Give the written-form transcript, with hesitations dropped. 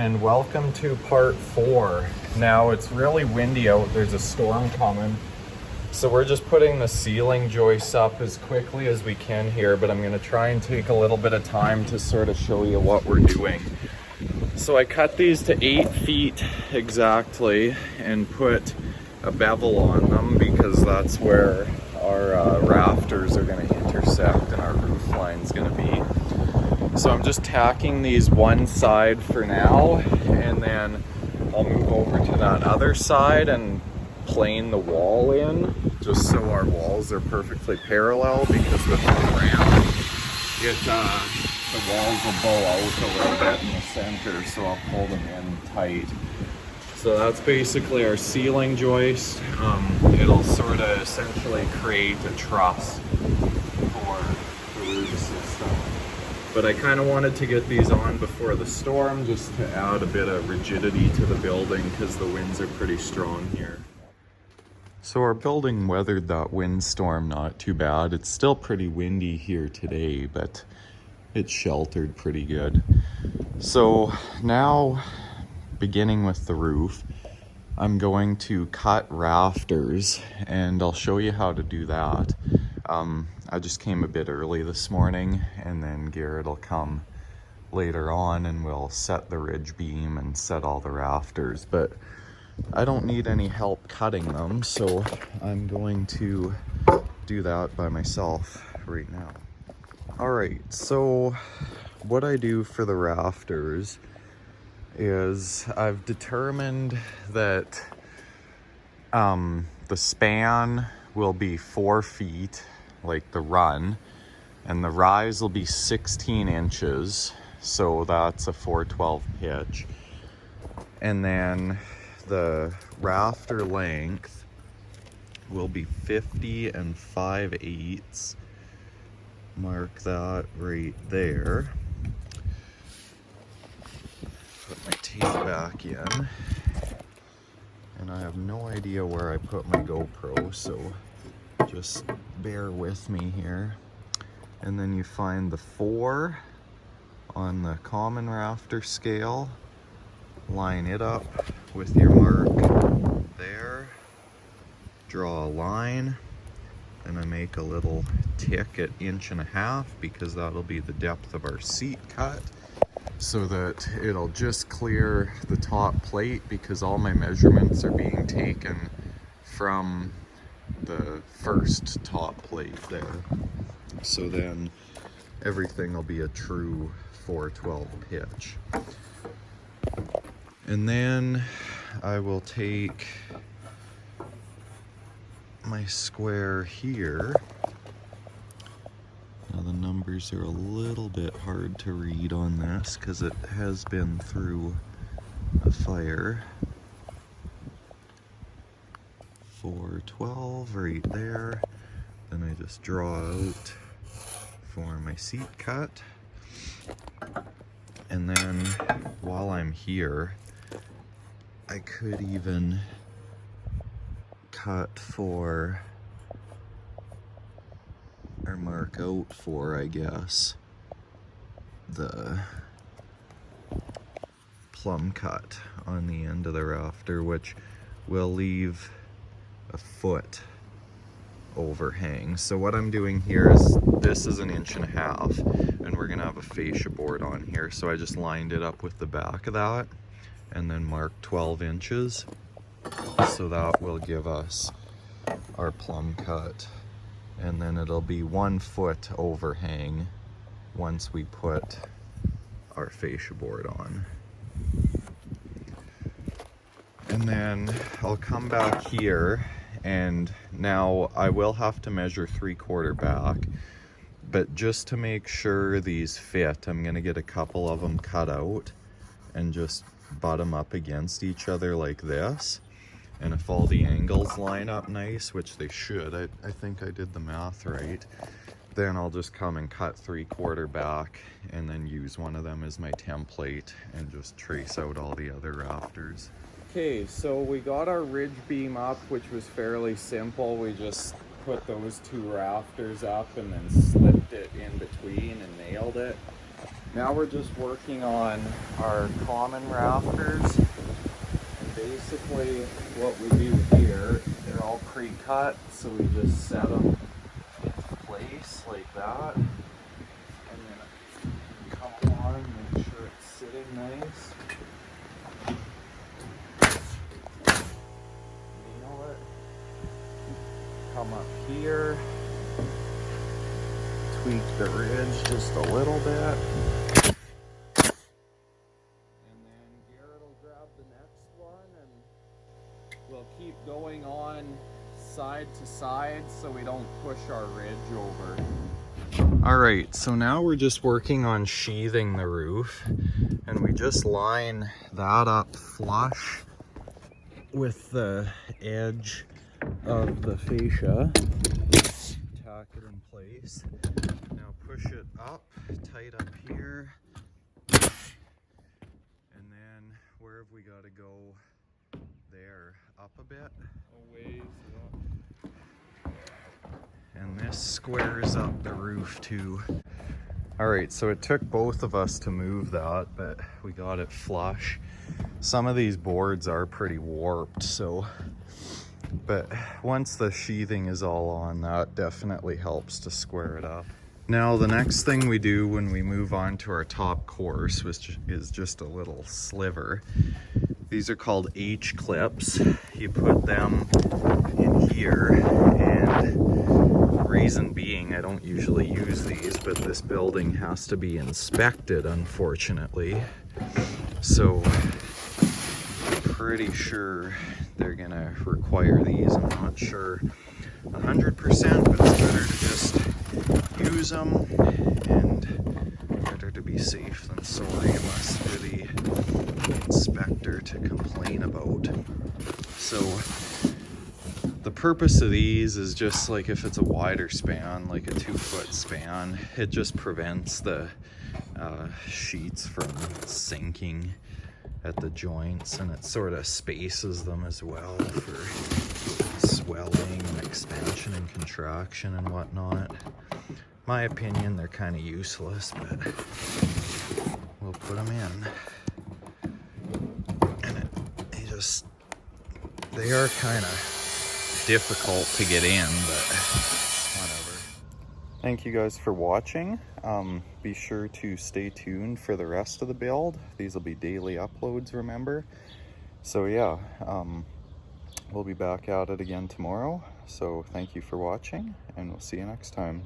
and welcome to part 4. Now it's really windy out, there's a storm coming, so we're just putting the ceiling joists up as quickly as we can here, but I'm going to try and take a little bit of time to sort of show you what we're doing. So I cut these to 8 feet exactly and put a bevel on them because that's where our rafters are going to intersect and our roof line's going to be. So I'm just tacking these one side for now, and then I'll move over to that other side and plane the wall in, just so our walls are perfectly parallel, because with the ramp, the walls will bow out a little bit in the center, so I'll pull them in tight. So that's basically our ceiling joist. It'll sort of essentially create a truss for the roof system. But I kind of wanted to get these on before the storm, just to add a bit of rigidity to the building because the winds are pretty strong here. So our building weathered that windstorm not too bad. It's still pretty windy here today, but it's sheltered pretty good. So now, beginning with the roof, I'm going to cut rafters, and I'll show you how to do that. I just came a bit early this morning, and then Garrett will come later on and we'll set the ridge beam and set all the rafters, but I don't need any help cutting them, so I'm going to do that by myself right now. Alright, so what I do for the rafters is I've determined that the span will be 4 feet, like the run, and the rise will be 16 inches, so that's a 412 pitch. And then the rafter length will be 50 5/8. Mark that right there. Put my tape back in. And I have no idea where I put my GoPro, so just bear with me here. And then you find the 4 on the common rafter scale, line it up with your mark there, draw a line, and I make a little tick at 1.5 inches because that'll be the depth of our seat cut, so that it'll just clear the top plate, because all my measurements are being taken from the first top plate there. So then everything will be a true 412 pitch. And then I will take my square here. Now the numbers are a little bit hard to read on this because it has been through a fire. 412 right there. Then I just draw out for my seat cut. And then while I'm here, I could even cut for, or mark out for, I guess, the plumb cut on the end of the rafter, which will leave a foot overhang. So what I'm doing here is, this is 1.5 inches, and we're gonna have a fascia board on here, so I just lined it up with the back of that and then marked 12 inches, so that will give us our plumb cut, and then it'll be 1 foot overhang once we put our fascia board on. And then I'll come back here, and now I will have to measure 3/4 back, but just to make sure these fit, I'm gonna get a couple of them cut out and just butt them up against each other like this. And if all the angles line up nice, which they should, I think I did the math right, then I'll just come and cut 3/4 back and then use one of them as my template and just trace out all the other rafters. Okay, so we got our ridge beam up, which was fairly simple. We just put those 2 rafters up and then slipped it in between and nailed it. Now we're just working on our common rafters. And basically what we do here, they're all pre-cut, so we just set them into place like that. And then come along, make sure it's sitting nice. Nail it. Come up here. Tweak the ridge just a little bit. And then Garrett will grab the next one and we'll keep going on side to side so we don't push our ridge over. Alright, so now we're just working on sheathing the roof, and we just line that up flush with the edge of the fascia. Tack it in place. Now push it up, tight up here. And then where have we got to go? There, up a bit. A ways, yeah. And this squares up the roof too. Alright, so it took both of us to move that, but we got it flush. Some of these boards are pretty warped, so, but once the sheathing is all on, that definitely helps to square it up. Now the next thing we do when we move on to our top course, which is just a little sliver. These are called H clips. You put them in here, and reason being, I don't usually use these, but this building has to be inspected, unfortunately. So I'm pretty sure they're gonna require these. I'm not sure 100%, but it's better to just use them, and better to be safe than sorry, unless for the inspector to complain about. So the purpose of these is just like if it's a wider span, like a 2-foot span, it just prevents the sheets from sinking at the joints, and it sort of spaces them as well for swelling and expansion and contraction and whatnot. My opinion, they're kind of useless, but we'll put them in. And they are kind of difficult to get in, but whatever. Thank you guys for watching. Be sure to stay tuned for the rest of the build. These will be daily uploads, remember. So yeah, we'll be back at it again tomorrow. So thank you for watching, and we'll see you next time.